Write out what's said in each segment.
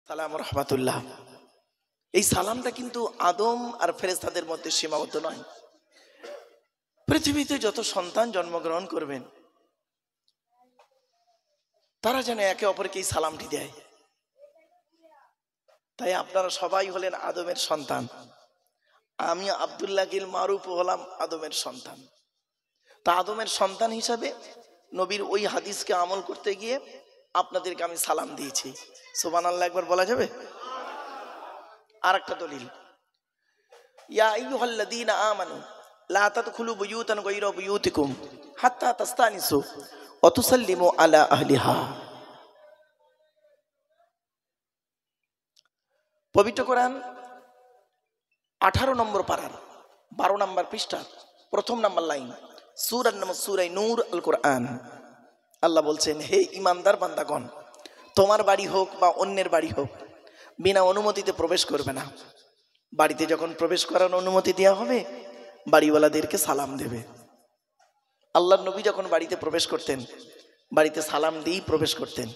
সালাম রহমাতুল্লাহ। এই সালামটা কিন্তু আদম আর ফেরেশতাদের মধ্যে সীমাবদ্ধ নয়। পৃথিবীতে যত সন্তান জন্মগ্রহণ করবেন তারা যেন একে অপরকে এই সালামটি দেয়। তাই আপনারা সবাই হলেন আদমের সন্তান। আমি আব্দুল্লাহ গিল মারুফ হলাম আদমের সন্তান। তা আদমের সন্তান হিসাবে নবীর ওই হাদিসকে আমল করতে গিয়ে আপনাদেরকে আমি সালাম দিয়েছি। সুবহানাল্লাহ একবার বলা যাবে? আর একটা দলিল, ইয়া আইয়ুহাল্লাযীনা আমানু লা তাদখুলু বুয়ুতান গায়রা বুয়ুতিকুম হাত্তা তাস্তানিসু ওয়া তুসাল্লিমু আলা আহলিহা। পবিত্র কোরআন 18 নম্বর পারার 12 নম্বর পৃষ্ঠা প্রথম নম্বর লাইন, সূরার নাম সূরা নূর আল কোরআন। আল্লাহ বলছেন, হে ঈমানদার বান্দাগণ, তোমার বাড়ি হোক বা অন্যের বাড়ি হোক, বিনা অনুমতিতে প্রবেশ করবে না। বাড়িতে যখন প্রবেশ করার অনুমতি দেওয়া হবে বাড়িওয়ালাদেরকে সালাম দেবে। আল্লাহর নবী যখন বাড়িতে প্রবেশ করতেন বাড়িতে সালাম দিয়েই প্রবেশ করতেন।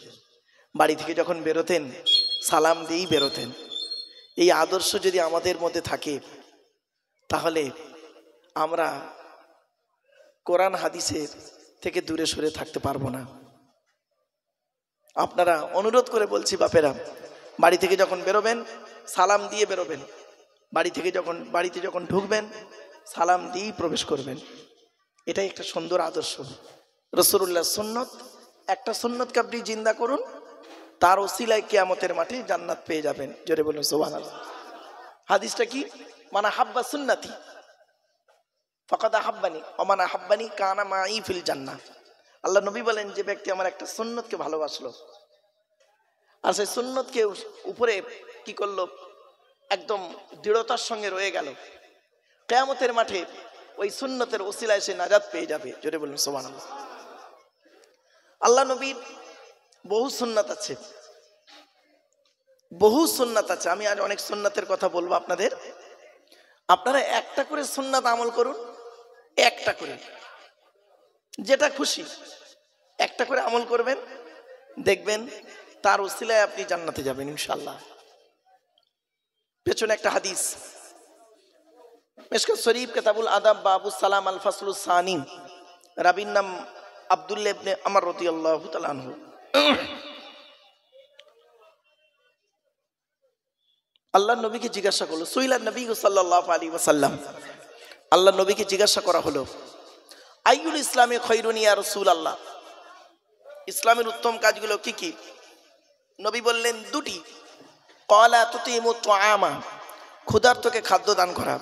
বাড়ি থেকে যখন বেরোতেন সালাম দিয়েই বেরোতেন। এই আদর্শ যদি আমাদের মধ্যে থাকে তাহলে আমরা কোরআন হাদিসের থেকে দূরে সরে থাকতে পারবো না। আপনারা অনুরোধ করে বলছি, বাপেরা বাড়ি থেকে যখন বেরোবেন সালাম দিয়ে বেরোবেন। বাড়িতে যখন ঢুকবেন সালাম দিয়েই প্রবেশ করবেন। এটাই একটা সুন্দর আদর্শ, রাসূলুল্লাহ সুন্নত। একটা সুন্নতকে আপনি জিন্দা করুন, তার ওসিলায় কিয়ামতের মাঠে জান্নাত পেয়ে যাবেন। জোরে বলুন সুবহানাল্লাহ। হাদিসটা কি? মান আহাব্বা সুন্নতি ফাকাদ আহাব্বানি ওয়া মান আহাব্বানি কানা মাই ফিল জান্নাহ। আল্লাহ নবী বলেন, যে ব্যক্তি আমার একটা সুন্নতকে ভালোবাসলো আর সেই সুন্নতকে উপরে কি করলো, একদম দৃঢ়তার সঙ্গে রয়ে গেল, কিয়ামতের মাঠে ওই সুন্নতের ওসিলায় সে নাজাত পেয়ে যাবে। জোরে বলুন সুবহানাল্লাহ। আল্লাহ নবীর বহু সুন্নাত আছে, বহু সুন্নাত আছে। আমি আজ অনেক সুন্নাতের কথা বলবো আপনাদের। আপনারা একটা করে সুন্নাত আমল করুন, একটা করে, যেটা খুশি একটা করে আমল করবেন, দেখবেন তার ওসিলায় আপনি জান্নাতে যাবেন ইনশাআল্লাহ। পেছনে একটা হাদিস, মিশকাত শরীফ কিতাবুল আদাব বাবুস সালাম আল ফাসলুস সানি, রাবীর নাম আব্দুল্লাহ ইবনে আমর রাদিয়াল্লাহু তাআলা আনহু। আল্লাহ নবীকে জিজ্ঞাসা করলো, সুইলা নবী সাল্লাল্লাহু আলাইহি ওয়াসাল্লাম, আল্লাহ নবীকে জিজ্ঞাসা করা হলো, আইয়ুল ইসলামে খৈরুন ইয়া রাসূলুল্লাহ, ইসলামের উত্তম কাজগুলো কি কি? নবী বললেন, দুটি। ক্বালা তুতিমু তুআমা, ক্ষুধার্তকে খাদ্য দান করা,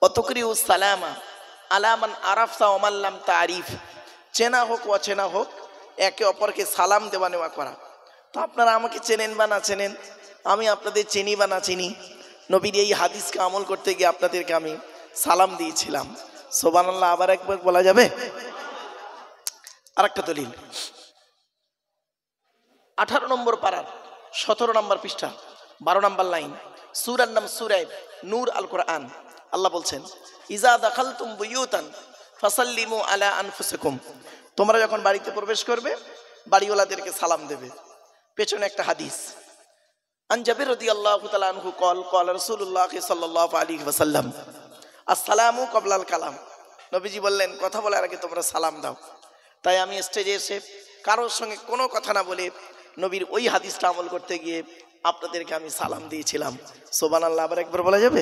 ওয়া তুকরিউ সালামা আলা মান আরাফতা ওয়া মান লাম তারিফ, চেনা হোক অচেনা হোক একে অপরকে সালাম দেওয়া নেওয়া করা। তো আপনারা আমাকে চেনেন বা না চেনেন, আমি আপনাদের চিনি বা না চিনি, নবীর এই হাদিসকে আমল করতে গিয়ে আপনাদেরকে আমি সালাম দিয়েছিলাম। সুবহানাল্লাহ আবার একবার বলা যাবে? আরেকটা দলিল, 18 নম্বর পারার 17 নম্বর পৃষ্ঠা 12 নম্বর লাইন, সূরার নাম সূরা নূর আল কোরআন। আল্লাহ বলছেন, ইজা দাখালতুম বুয়ুতান ফাসাল্লিমু আলা আনফুসিকুম, তোমরা যখন বাড়িতে প্রবেশ করবে বাড়িওয়ালাদেরকে সালাম দেবে। পেছনে একটা হাদিস, আন জাবির রাদিয়াল্লাহু তাআলা আনহু কল ক্বালা রাসূলুল্লাহ সাল্লাল্লাহু আলাইহি ওয়াসাল্লাম আসসালামু ক্বাবলাল কালাম, নবীজি বললেন কথা বলার আগে তোমরা সালাম দাও। তাই আমি স্টেজে এসে কারোর সঙ্গে কোনো কথা না বলে নবীর ওই হাদিসটা আমল করতে গিয়ে আপনাদেরকে আমি সালাম দিয়েছিলাম। সুবহানাল্লাহ আবার একবার বলা যাবে?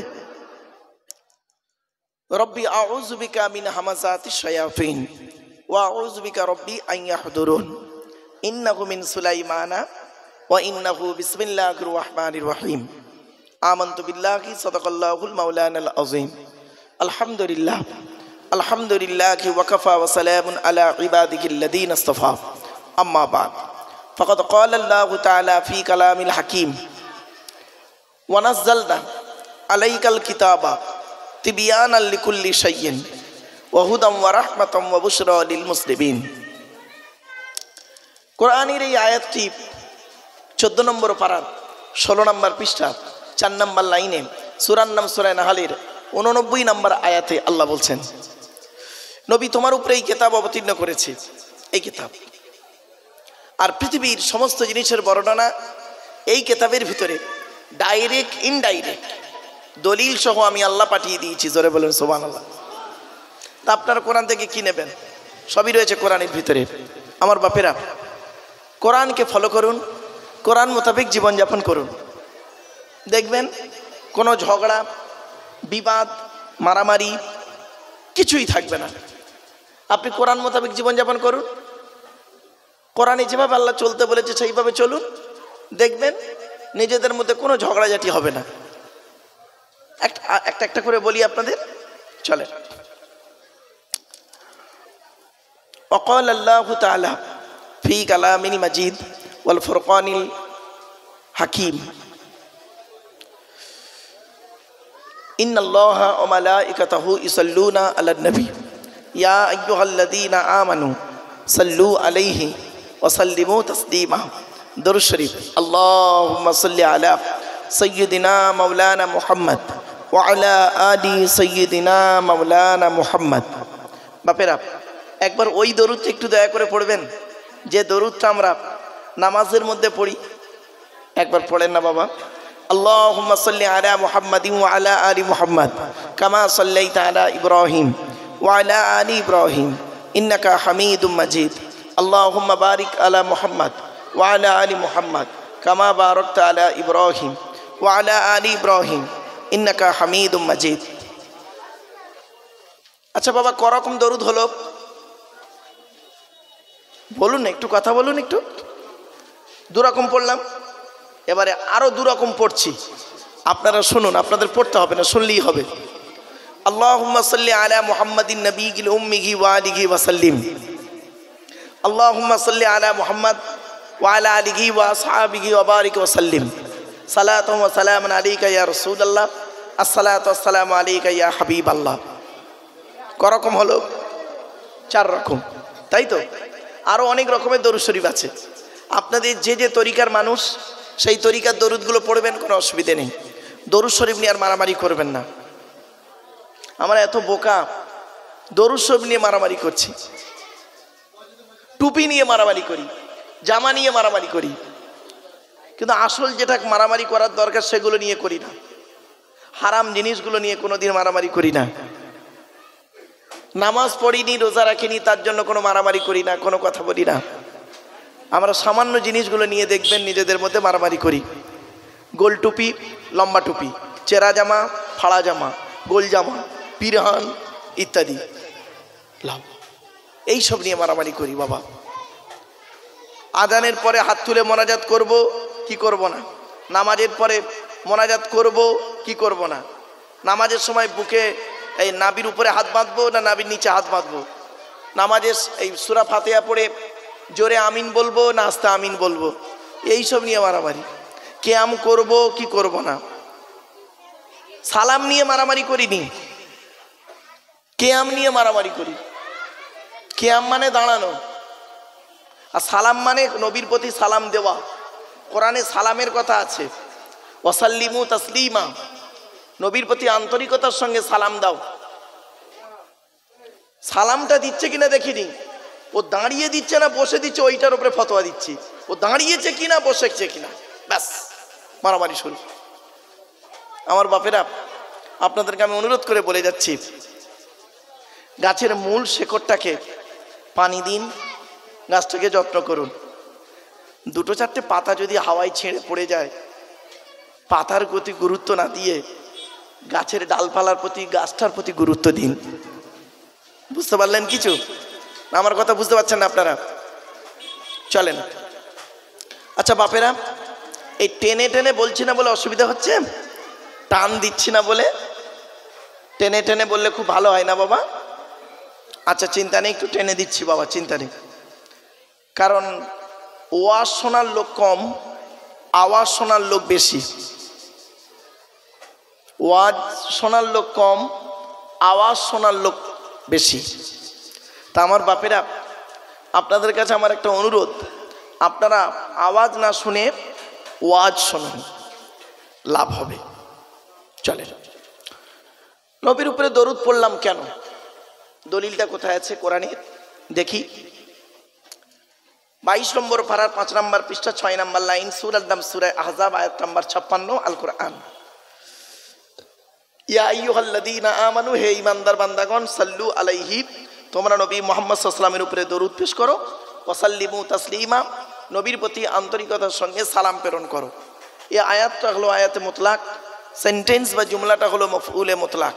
রব্বি আউযু বিকা মিন হামাযাতিশ শায়াতিন ওয়া আউযু বিকা রব্বি আন ইয়াহদুরুন ইন্নাহু মিন সুলাইমানা ওয়া ইন্নাহু বিসমিল্লাহির রহমানির রহিম। আমানতু বিল্লাহি সাদাকাল্লাহুল মাওলানাল আযীম। আলহামদুলিল্লাহ আলহামদুলিল্লাহি ওয়া কাফা ওয়া সালামুন আলা ইবাদিহিল্লাযীনা ইসতাফা। আম্মা বা'দ, ফাকাদ ক্বালা আল্লাহু তাআলা ফি কালামিল হাকীম ওয়া নাযালনা আলাইকাল কিতাবা তিবয়ানাল লিকুল্লি শাইইন ওয়া হুদাম ওয়া রাহমাতাম ওয়া বুশরা লিল মুসলিমিন। কোরআনের এই আয়াতটি 14 নম্বর পারার 16 নম্বর পৃষ্ঠা 4 নম্বর লাইনে, সূরার নাম সূরা নাহলের 89 নম্বর আয়াতে আল্লাহ বলছেন, নবী তোমার উপরে এই কিতাব অবতীর্ণ করেছে। এই কিতাব আর পৃথিবীর সমস্ত জিনিসের বর্ণনা এই কিতাবের ভিতরে ডাইরেক্ট ইনডাইরেক্ট দলিল সহ আমি আল্লাহ পাঠিয়ে দিয়েছি, জোরে বলেন সুবহানাল্লাহ। তা আপনারা কোরআন থেকে কি নেবেন? সবই রয়েছে কোরআনের ভিতরে। আমার বাপেরা, কোরআনকে ফলো করুন, কোরআন মোতাবেক জীবনযাপন করুন, দেখবেন কোনো ঝগড়া, বিবাদ, মারামারি কিছুই থাকবে না। আপনি কোরআন মোতাবেক জীবনযাপন করুন, কোরআনে যেভাবে আল্লাহ চলতে বলেছে সেইভাবে চলুন, দেখবেন নিজেদের মধ্যে কোনো ঝগড়াঝাটি হবে না। একটা একটা করে বলি আপনাদের, চলেন। وقال الله تعالى في كلام مجيد والفرقان الحكيم إن الله وملائكته يصلون على النبي يا أيها الذين آمنوا صلوا عليه وسلموا تسليما। درود شريف اللهم صل على سيدنا مولانا محمد وعلى آل سيدنا مولانا محمد। বাপেরা, একবার ওই দরুদটা একটু দয়া করে পড়বেন, যে দরুদটা আমরা নামাজের মধ্যে পড়ি। একবার পড়েন না বাবা। আল্লাহুম্মা সাল্লি আলা মুহাম্মাদিন ওয়া আলা আলি মুহাম্মাদ কামা সাল্লাইতা আলা ইব্রাহিম ওয়া আলা আলি ইব্রাহিম ইন্নাকা হামিদুম মাজিদ। আল্লাহুম্মা বারিক আলা মুহাম্মাদ ওয়া আলা আলি মুহাম্মাদ কামা বারাকতা আলা ইব্রাহিম ওয়া আলা আলি ইব্রাহিম ইন্নাকা হামিদুম মাজিদ। আচ্ছা বাবা, করকম দরুদ হলো বলুন, একটু কথা বলুন। একটু দুরকম পড়লাম, এবারে আরো দুরকম পড়ছি, আপনারা শুনুন। আপনাদের পড়তে হবে না, শুনলেই হবে। আল্লাহুম্মা সাল্লি আলা মুহাম্মাদিন নবিয়িল উম্মিহি ওয়া আলিহি ওয়া সাল্লিম। আল্লাহুম্মা সাল্লি আলা মুহাম্মাদ ওয়া আলা আলিহি ওয়া আসহাবিহি ওয়া বারিক ওয়া সাল্লিম। সালাতু ওয়া সালামুন আলাইকা ইয়া রাসূলুল্লাহ, আসসালাতু ওয়াসসালামু আলাইকা ইয়া হাবিবাল্লাহ। করকম হলো? 4 রকম, তাই তো? আরো অনেক রকমের দরুদ শরীফ আছে। আপনাদের যে যে তরিকার মানুষ সেই তরিকার দরুদগুলো পড়বেন, কোনো অসুবিধে নেই। দরুদ শরীফ নিয়ে আর মারামারি করবেন না। আমরা এত বোকা, দরুদ শরীফ নিয়ে মারামারি করছি, টুপি নিয়ে মারামারি করি, জামা নিয়ে মারামারি করি, কিন্তু আসল যেটা মারামারি করার দরকার সেগুলো নিয়ে করি না। হারাম জিনিসগুলো নিয়ে কোনোদিন মারামারি করি না। নামাজ পড়িনি, রোজা রাখিনি, তার জন্য কোনো মারামারি করি না, কোনো কথা বলি না। আমরা সামান্য জিনিসগুলো নিয়ে দেখবেন নিজেদের মধ্যে মারামারি করি। গোল টুপি, লম্বা টুপি, চেরা জামা, ফাড়া জামা, গোল জামা, পিরহান ইত্যাদি, এইসব নিয়ে মারামারি করি। বাবা, আজানের পরে হাত তুলে মোনাজাত করব কি করব না, নামাজের পরে মোনাজাত করব কি করব না, নামাজের সময় বুকে এই নাবির উপরে হাত বাঁধবো না নাবির নিচে হাত বাঁধবো, নামাজের এই সূরা ফাতিহা পড়ে জোরে আমিন বলবো না আস্তে আমিন বলবো, এইসব নিয়ে মারামারি। কিয়াম করব কি করব না, সালাম নিয়ে মারামারি করিনি, কিয়াম নিয়ে মারামারি করি। কিয়াম মানে দাঁড়ানো, আর সালাম মানে নবীর প্রতি সালাম দেওয়া। কোরআনে সালামের কথা আছে, ওয়াসাল্লিমু তাসলিমা, নবীর প্রতি আন্তরিকতার সঙ্গে সালাম দাও। সালামটা দিচ্ছে কিনা দেখিনি, ও দাঁড়িয়ে দিচ্ছে না বসে দিচ্ছে ওইটার উপরে ফতোয়া দিচ্ছি, ও দাঁড়িয়েছে কিনা বসেছে কিনা, ব্যাস মারামারি শুরু। আমার বাপেরা, আপনাদেরকে আমি অনুরোধ করে বলে যাচ্ছি, গাছের মূল শেকড়টাকে পানি দিন, গাছটাকে যত্ন করুন। 2-4টে পাতা যদি হাওয়ায় ছেড়ে পড়ে যায়, পাতার প্রতি গুরুত্ব না দিয়ে গাছের ডালপালার প্রতি, গাছটার প্রতি গুরুত্ব দিন। বুঝতে পারলেন কিছু? আমার কথা বুঝতে পারছেন না আপনারা? চলেন। আচ্ছা বাপেরা, এই টেনে টেনে বলছি না বলে অসুবিধা হচ্ছে, টান দিচ্ছি না বলে, টেনে টেনে বললে খুব ভালো হয় না বাবা? আচ্ছা চিন্তা নেই, একটু টেনে দিচ্ছি বাবা, চিন্তা নেই। কারণ ওয়াজ শোনার লোক কম, আওয়াজ শোনার লোক বেশি। ওয়াজ শোনার লোক কম, আওয়াজ শোনার লোক বেশি। তা আমার বাপেরা, আপনাদের কাছে আমার একটা অনুরোধ, আপনারা আওয়াজ না শুনে ওয়াজ শুনুন, লাভ হবে। চলে, নবীর উপরে দরুদ পড়লাম কেন, দলিলটা কোথায় আছে কোরআনে দেখি। 22 নম্বর পারার 5 নম্বর পৃষ্ঠা 6 নম্বর লাইন, সূরার নাম সূরা আহজাব, আয়াত নম্বর 56, আল কোরআন। ইয়া আইয়ুহাল্লাযীনা আমানু, হে ঈমানদার বান্দাগণ, সাল্লু আলাইহি, তোমরা নবী মুহাম্মদ সাল্লাল্লাহু আলাইহি ওয়াসাল্লামের উপরে দরুদ পেশ করো, ওয়াসাল্লিমু তাসলিমা, নবীর প্রতি আন্তরিকতার সঙ্গে সালাম প্রেরণ করো। এই আয়াতটা হলো আয়াতে মুতলাক, সেন্টেন্স বা জুমলাটা হলো মফউলে মুতলাক,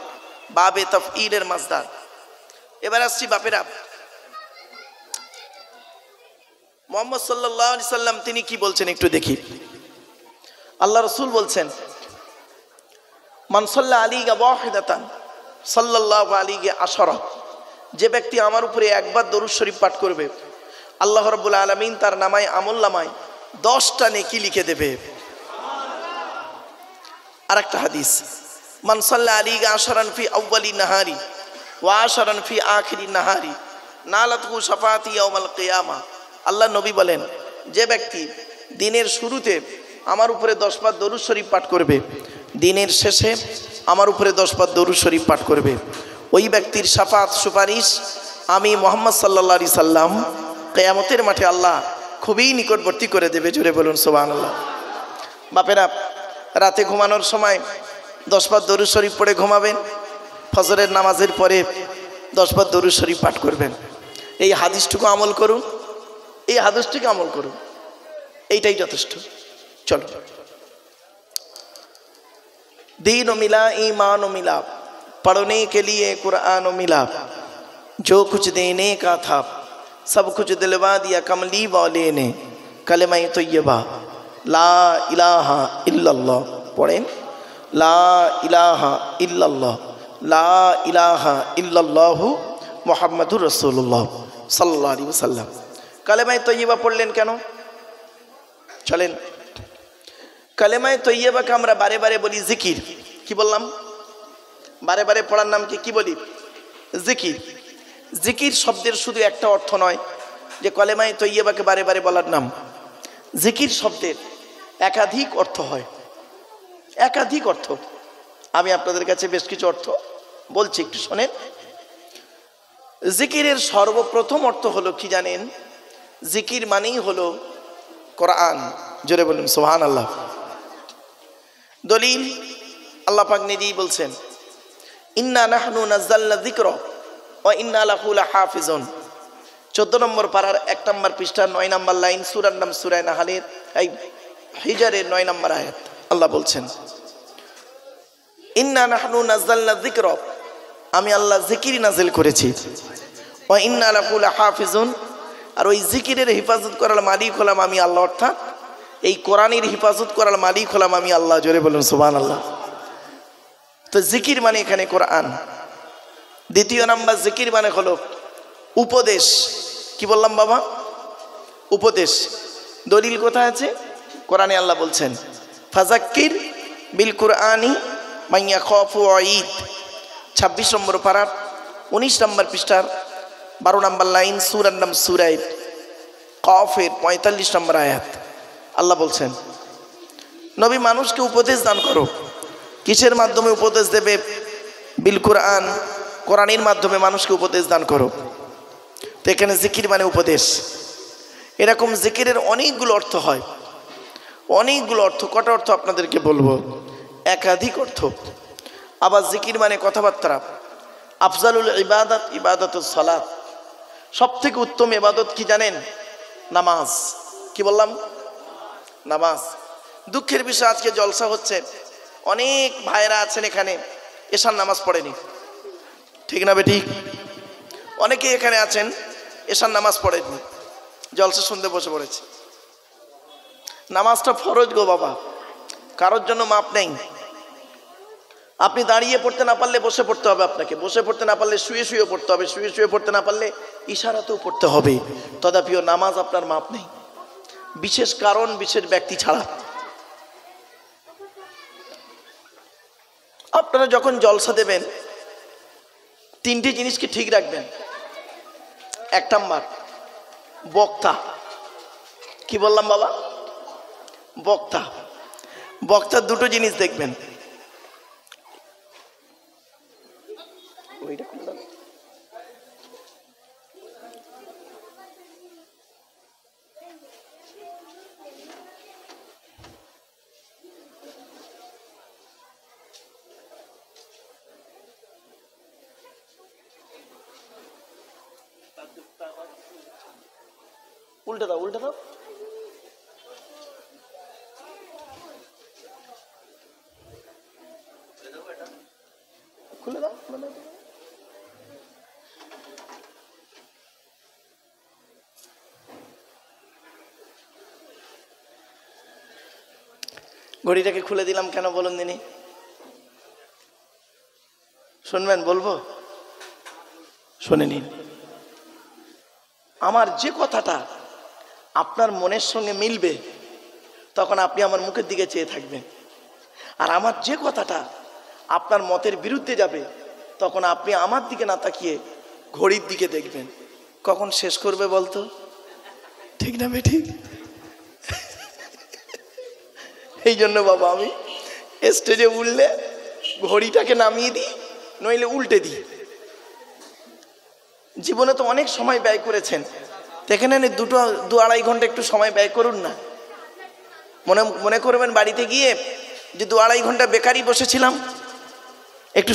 বাবে তাফঈলের মাসদার। এবার আসছি বাপেরা, মুহাম্মদ সাল্লাল্লাহু আলাইহি সাল্লাম তিনি কি বলছেন একটু দেখি। আল্লাহ রাসূল বলছেন, মান সাল্লা আলাইহি ওয়াহিদাতান সাল্লাল্লাহু আলাইহি আশরা, যে ব্যক্তি আমার উপরে একবার দরুদ শরীফ পাঠ করবে, আল্লাহ রাব্বুল আলামিন তার নামায় আমলনামায় 10টা নেকি লিখে দেবে। আরেকটা হাদিস, মান সাল্লা আলাইহি আশরান ফি আউয়ালি নাহারি ওয়া আশরান ফি আখিরি নাহারি নালাতহু শাফাআতি ইয়াউমাল কিয়ামা। আল্লাহ নবী বলেন, যে ব্যক্তি দিনের শুরুতে আমার উপরে 10 বার দরুদ শরীফ পাঠ করবে, দিনের শেষে আমার উপরে 10 বার দরুদ শরীফ পাঠ করবে, ওই ব্যক্তির শাফাত সুপারিশ আমি মুহাম্মদ সাল্লাল্লাহু আলাইহি সাল্লাম কিয়ামতের মাঠে আল্লাহ খুবই নিকটবর্তী করে দেবে। জোরে বলুন সুবহানাল্লাহ। বাপেরা, রাতে ঘুমানোর সময় 10 বার দরুদ শরীফ পড়ে ঘুমাবেন, ফজরের নামাজের পরে 10 বার দরুদ শরীফ পাঠ করবেন। এই হাদিসটুকু আমল করুন, এই হাদিসটিকে আমল করুন, এইটাই যথেষ্ট। চলো, दीन मिला ईमान मिला, पढ़ने के लिए कुरान मिला, जो कुछ देने का था सब कुछ दिलवा दिया कमली वाले ने, कलमा तय्यबा ला इलाहा इल्लल्लाह पढ़ें, ला इलाहा इल्लल्लाह, ला इलाहा इल्लल्लाहु मुहम्मदुर रसूलुल्लाह सल्लल्लाहु अलैहि वसल्लम। कलमा तय्यबा पढ़लेन केन? चलें, কালেমায়ে তৈয়বাকে আমরা বারে বারে বলি জিকির। কি বললাম? বারে বারে পড়ার নাম কি বলি? জিকির। জিকির শব্দের শুধু একটা অর্থ নয় যে কালেমায়ে তৈয়বাকে বারে বারে বলার নাম। জিকির শব্দের একাধিক অর্থ হয়, একাধিক অর্থ। আমি আপনাদের কাছে বেশ কিছু অর্থ বলছি, একটু শোনেন। জিকিরের সর্বপ্রথম অর্থ হলো কি জানেন? জিকির মানেই হলো কোরআন। জোরে বলুন সুবহানাল্লাহ। দলিল, আল্লাহ পাক নিজেই বলছেন, ইন্না নাহনু নাযালনা যিকরা ওয়া ইন্না লাহু লাহাফিজুন। 14 নম্বর পারার 1 নম্বর পৃষ্ঠা 9 নম্বর লাইন, সূরার নাম সূরা নাহলের এই হিজরের 9 নম্বর আয়াত। আল্লাহ বলছেন, ইন্না নাহনু নাযালনা যিকরা, আমি আল্লাহ জিকির নাজিল করেছি, ওয়া ইন্না লাহু লাহাফিজুন, আর ওই জিকিরের হেফাজত করার মালিক হলাম আমি আল্লাহ, অর্থাৎ এই কোরআনের হেফাজত করার মালিক হলাম আমি আল্লাহ। জোরে বলুন সুবহানাল্লাহ। তো জিকির মানে এখানে কোরআন। দ্বিতীয় নাম্বার, জিকির মানে হলো উপদেশ। কি বললাম বাবা? উপদেশ। দলিল কোথায় আছে? কোরআনে আল্লাহ বলছেন, ফাযাক্কির বিল কুরআনি মান ইয়াখাফু ওয়াঈদ। 26 নম্বর পারার 19 নম্বর পৃষ্ঠার 12 নম্বর লাইন, সূরার নাম সূরা কফের 45 নম্বর আয়াত। আল্লাহ বলছেন, নবী মানুষকে উপদেশ দান করো। কিসের মাধ্যমে উপদেশ দেবে? বিল কুরআন, কোরআনের মাধ্যমে মানুষকে উপদেশ দান করো। তো এখানে জিকির মানে উপদেশ। এরকম জিকিরের অনেকগুলো অর্থ হয়, অনেকগুলো অর্থ। কটা অর্থ আপনাদেরকে বলবো? একাধিক অর্থ। আবার জিকির মানে কথাবার্তা। আফজালুল ইবাদাত ইবাদাতুস সালাত, সব থেকে উত্তম ইবাদত কি জানেন? নামাজ। কি বললাম? নামাজ। দুঃখের বিষয়, আজকে জলসা হচ্ছে, অনেক ভাইরা আছেন এখানে এশার নামাজ পড়েনি। ঠিক না বেঠিক? অনেকে এখানে আছেন এশার নামাজ পড়েনি, জলসা শুনতে বসে পড়েছে। নামাজটা ফরজ গো বাবা, কারোর জন্য মাপ নেই। আপনি দাঁড়িয়ে পড়তে না পারলে বসে পড়তে হবে, আপনাকে বসে পড়তে না পারলে শুয়ে শুয়ে পড়তে হবে, শুয়ে শুয়ে পড়তে না পারলে ইশারাতেও পড়তে হবে। তথাপিও নামাজ আপনার মাপ নেই, বিশেষ কারণ, বিশেষ ব্যক্তি ছাড়া। আপনারা যখন জলসা দেবেন 3টি জিনিসকে ঠিক রাখবেন। 1 নাম্বার, বক্তা। কি বললাম বাবা? বক্তা। বক্তার 2টো জিনিস দেখবেন। উল্টে দাও, উল্টে দাও। খুলে দাও, খুলে দাও। ঘড়িটাকে খুলে দিলাম কেন বলুন দিনি? শুনবেন? বলবো, শুনে নিন। আমার যে কথাটা আপনার মনের সঙ্গে মিলবে তখন আপনি আমার মুখের দিকে চেয়ে থাকবেন, আর আমার যে কথাটা আপনার মতের বিরুদ্ধে যাবে তখন আপনি আমার দিকে না তাকিয়ে ঘড়ির দিকে দেখবেন। কখন শেষ করবে বলতো? ঠিক না বেঠিক? এই জন্য বাবা আমি স্টেজে উঠলে ঘড়িটাকে নামিয়ে দিই, নইলে উল্টে দিই। জীবনে তো অনেক সময় ব্যয় করেছেন, দেখেন দু আড়াই ঘন্টা একটু সময় ব্যয় করুন না। মনে করবেন বাড়িতে গিয়ে যে 2-2.5 ঘন্টা বেকারই বসেছিলাম, একটু